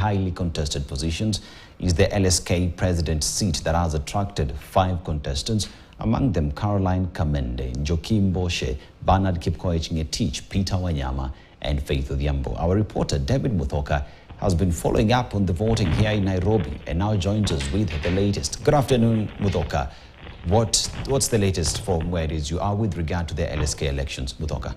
highly contested positions is the LSK president seat that has attracted 5 contestants, among them Caroline Kamende, Joaquim Boshe, Bernard Kipkoech-Ngetich, Peter Wanyama, and Faith Odhiambo. Our reporter David Muthoka has been following up on the voting here in Nairobi and now joins us with the latest. Good afternoon, Muthoka. What's the latest from where it is you are with regard to the LSK elections, Muthoka?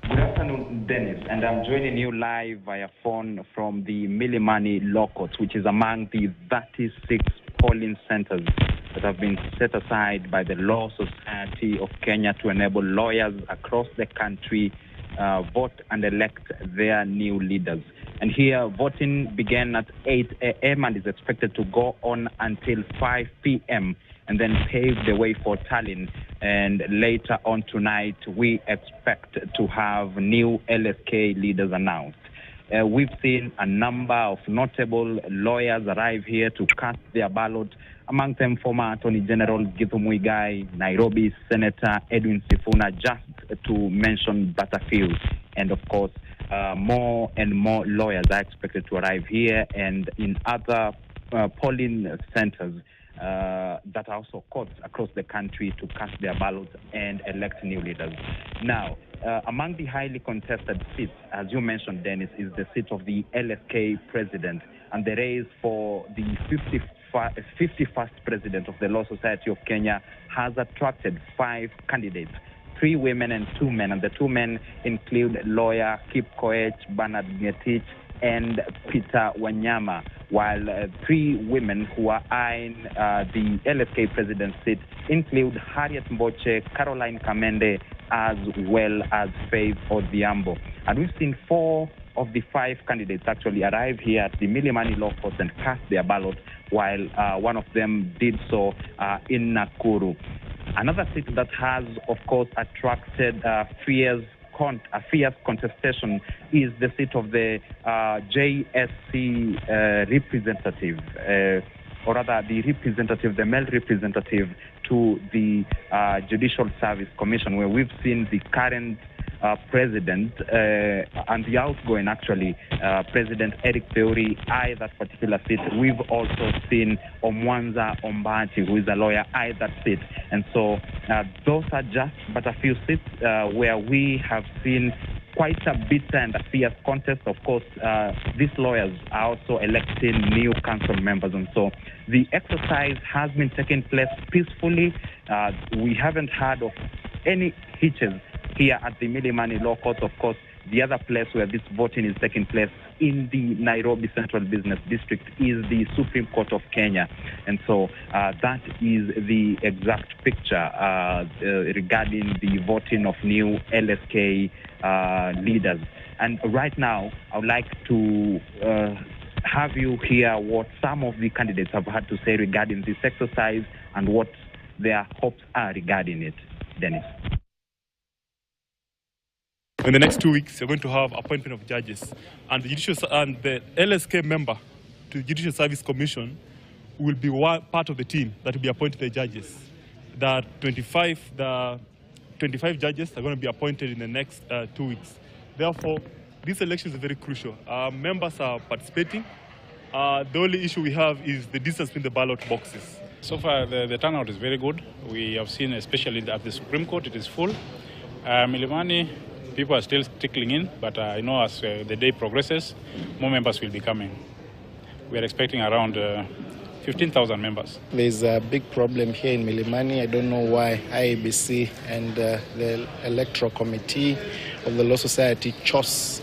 Good afternoon, Dennis, and I'm joining you live via phone from the Milimani Law Court, which is among the 36 polling centers that have been set aside by the Law Society of Kenya to enable lawyers across the country vote and elect their new leaders. And here, voting began at 8 a.m. and is expected to go on until 5 p.m. and then pave the way for tallying. And later on tonight, we expect to have new LSK leaders announced. We've seen a number of notable lawyers arrive here to cast their ballot, among them former Attorney General Githu Muigai, Nairobi Senator Edwin Sifuna, just to mention but a few. And of course, more and more lawyers are expected to arrive here and in other polling centers that are also courts across the country to cast their ballots and elect new leaders. Now, among the highly contested seats, as you mentioned, Dennis, is the seat of the LSK president, and the race for the 51st president of the Law Society of Kenya has attracted 5 candidates, 3 women and 2 men, and the 2 men include lawyer Kipkoech, Bernard Ngetich, and Peter Wanyama, while 3 women who are eyeing the LSK president's seat include Harriet Mboche, Caroline Kamende, as well as Faith Odhiambo. And we've seen 4 of the 5 candidates actually arrive here at the Milimani Law Court and cast their ballot, while one of them did so in Nakuru. Another seat that has, of course, attracted fierce contestation is the seat of the JSC representative, or rather the male representative to the Judicial Service Commission, where we've seen the current president and the outgoing, President Eric Theuri eye that particular seat. We've also seen Omwanza Ombati, who is a lawyer, eye that seat. And so those are just but a few seats where we have seen quite a bitter and a fierce contest. Of course, these lawyers are also electing new council members, and so the exercise has been taking place peacefully. We haven't heard of any hitches here at the Milimani Law Court. Of course, the other place where this voting is taking place in the Nairobi Central Business District is the Supreme Court of Kenya. And so that is the exact picture regarding the voting of new LSK leaders. And right now, I would like to have you hear what some of the candidates have had to say regarding this exercise and what their hopes are regarding it. Dennis. In the next 2 weeks, we're going to have appointment of judges, and the LSK member to the Judicial Service Commission will be one part of the team that will be appointed the judges. The 25 judges are going to be appointed in the next 2 weeks. Therefore, this election is very crucial. Members are participating. The only issue we have is the distance between the ballot boxes. So far, the turnout is very good. We have seen, especially at the Supreme Court, it is full. Milimani, people are still trickling in, but I know as the day progresses, more members will be coming. We are expecting around 15,000 members. There's a big problem here in Milimani. I don't know why IEBC and the Electoral Committee of the Law Society chose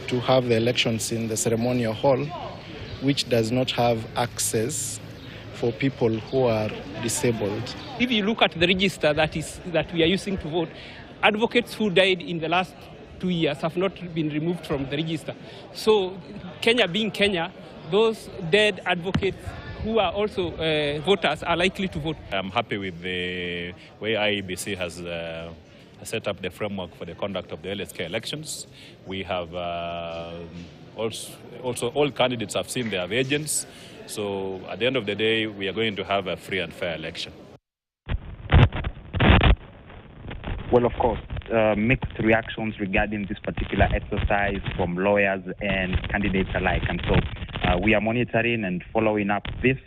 to have the elections in the ceremonial hall, which does not have access for people who are disabled. If you look at the register that we are using to vote, advocates who died in the last 2 years have not been removed from the register. So Kenya being Kenya, those dead advocates who are also voters are likely to vote. I'm happy with the way IEBC has set up the framework for the conduct of the LSK elections. We have also all candidates have seen their agents. So at the end of the day, we are going to have a free and fair election. Well, of course, mixed reactions regarding this particular exercise from lawyers and candidates alike. And so we are monitoring and following up this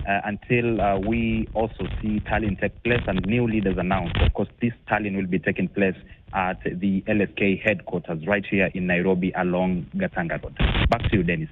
until we also see tallying take place and new leaders announced. Of course, this tallying will be taking place at the LSK headquarters right here in Nairobi along Gatanga Road. Back to you, Dennis.